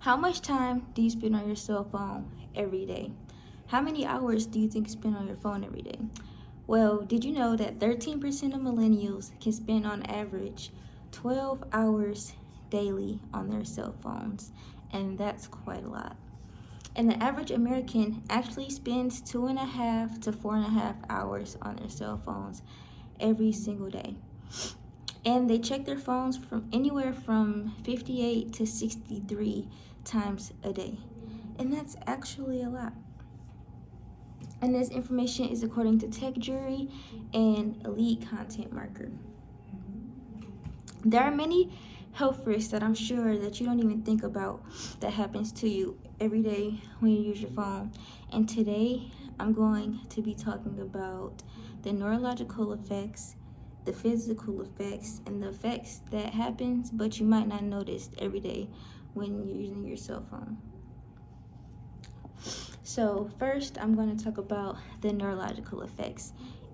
How much time do you spend on your cell phone every day? How many hours do you think you spend on your phone every day? Well, did you know that 13% of millennials can spend on average 12 hours daily on their cell phones? And that's quite a lot. And the average American actually spends 2.5 to 4.5 hours on their cell phones every single day. And they check their phones from anywhere from 58 to 63 times a day. And that's actually a lot. And this information is according to TechJury and Elite Content Marker. There are many health risks that I'm sure that you don't even think about that happens to you every day when you use your phone. And today I'm going to be talking about the neurological effects, the physical effects, and the effects that happens but you might not notice every day when you're using your cell phone. So first I'm going to talk about the neurological effects.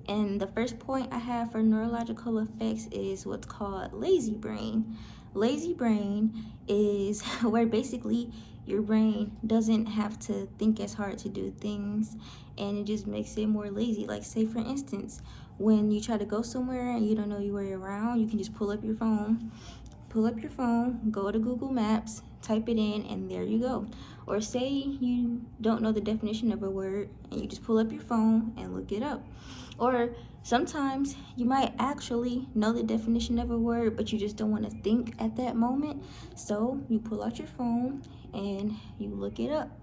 And the first point I have for neurological effects is what's called lazy brain. Lazy brain is where basically your brain doesn't have to think as hard to do things, and it just makes it more lazy. Like, say for instance, when you try to go somewhere and you don't know your way around, you can just pull up your phone, go to Google Maps, type it in, and there you go. Or say you don't know the definition of a word and you just pull up your phone and look it up. Or sometimes you might actually know the definition of a word, but you just don't want to think at that moment. So you pull out your phone and you look it up.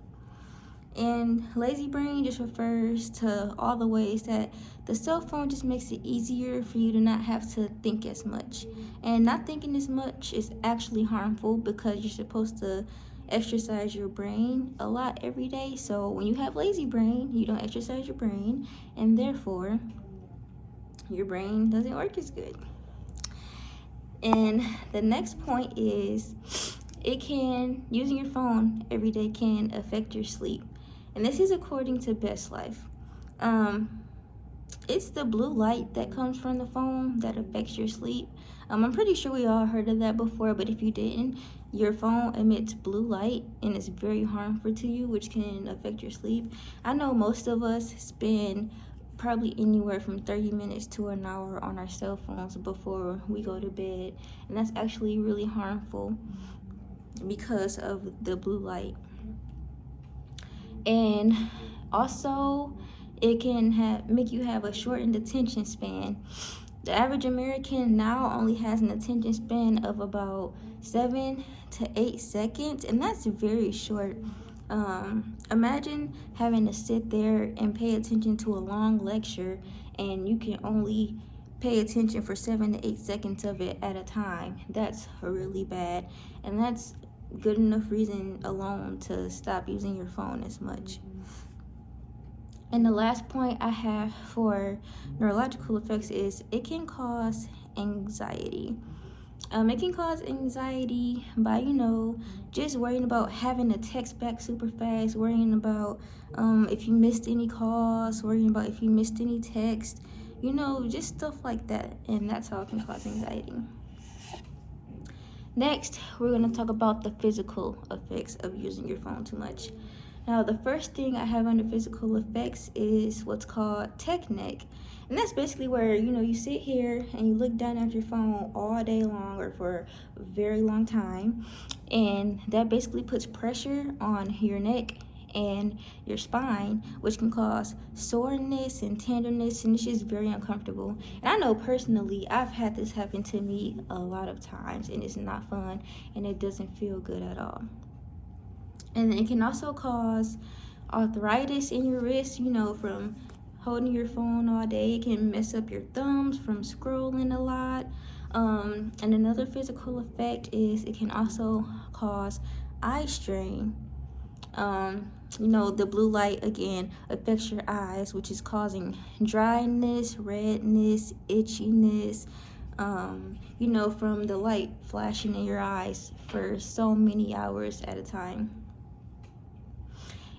And lazy brain just refers to all the ways that the cell phone just makes it easier for you to not have to think as much. And not thinking as much is actually harmful because you're supposed to exercise your brain a lot every day. So when you have lazy brain, you don't exercise your brain, and therefore your brain doesn't work as good. And the next point is using your phone every day can affect your sleep. And this is according to Best Life. It's the blue light that comes from the phone that affects your sleep. I'm pretty sure we all heard of that before, but if you didn't, your phone emits blue light and it's very harmful to you, which can affect your sleep. I know most of us spend probably anywhere from 30 minutes to an hour on our cell phones before we go to bed, and that's actually really harmful because of the blue light. And also it can make you have a shortened attention span. The average American now only has an attention span of about 7 to 8 seconds, and that's very short. Imagine having to sit there and pay attention to a long lecture and you can only pay attention for 7 to 8 seconds of it at a time. That's really bad, and that's good enough reason alone to stop using your phone as much. And the last point I have for neurological effects is it can cause anxiety. It can cause anxiety by, just worrying about having to text back super fast, worrying about if you missed any calls, worrying about if you missed any text, just stuff like that. And that's how it can cause anxiety. Next, we're going to talk about the physical effects of using your phone too much. Now, the first thing I have under physical effects is what's called tech neck. And that's basically where, you sit here and you look down at your phone all day long or for a very long time. And that basically puts pressure on your neck and your spine, which can cause soreness and tenderness, and it's just very uncomfortable. And I know personally, I've had this happen to me a lot of times, and it's not fun, and it doesn't feel good at all. And it can also cause arthritis in your wrist, from holding your phone all day. It can mess up your thumbs from scrolling a lot. And another physical effect is it can also cause eye strain. The blue light again affects your eyes, which is causing dryness, redness, itchiness, from the light flashing in your eyes for so many hours at a time.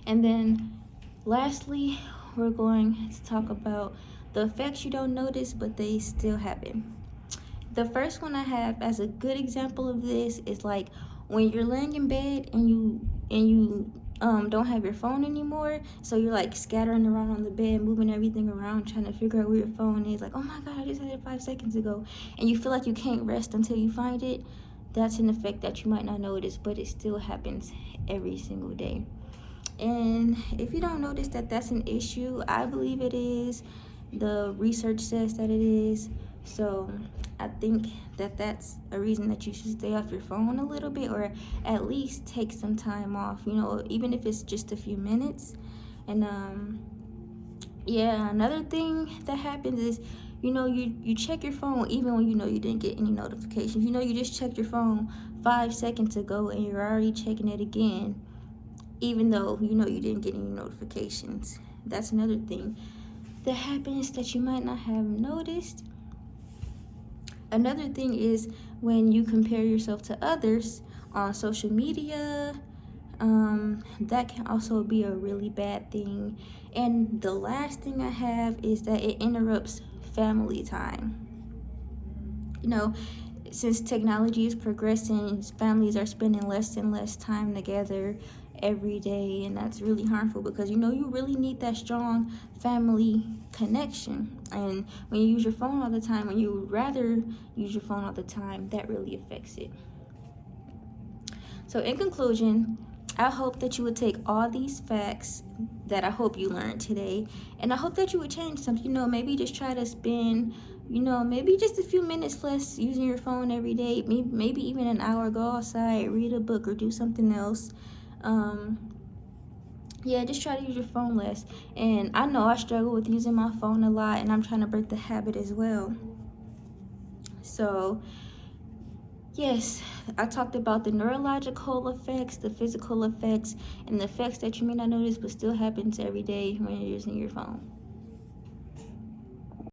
And then lastly, we're going to talk about the effects you don't notice, but they still happen. The first one I have as a good example of this is like when you're laying in bed and you don't have your phone anymore, so you're like scattering around on the bed, moving everything around, trying to figure out where your phone is, like, oh my god, I just had it 5 seconds ago, and you feel like you can't rest until you find it. That's an effect that you might not notice, but it still happens every single day. And if you don't notice that that's an issue, I believe it is. The research says that it is. So I think that that's a reason that you should stay off your phone a little bit, or at least take some time off, you know, even if it's just a few minutes. And yeah, another thing that happens is, you know, you check your phone even when you know you didn't get any notifications. You know, you just checked your phone 5 seconds ago and you're already checking it again, even though you know you didn't get any notifications. That's another thing that happens that you might not have noticed. Another thing is when you compare yourself to others on social media. That can also be a really bad thing. And the last thing I have is that it interrupts family time. You know, since technology is progressing, families are spending less and less time together every day, and that's really harmful because, you know, you really need that strong family connection. And when you use your phone all the time, when you would rather use your phone all the time, that really affects it. So in conclusion, I hope that you would take all these facts that I hope you learned today, and I hope that you would change something. You know, maybe just try to spend, you know, maybe just a few minutes less using your phone every day. Maybe even an hour. Go outside, read a book, or do something else. Yeah, just try to use your phone less. And I know I struggle with using my phone a lot, and I'm trying to break the habit as well. So yes, I talked about the neurological effects, the physical effects, and the effects that you may not notice but still happens every day when you're using your phone.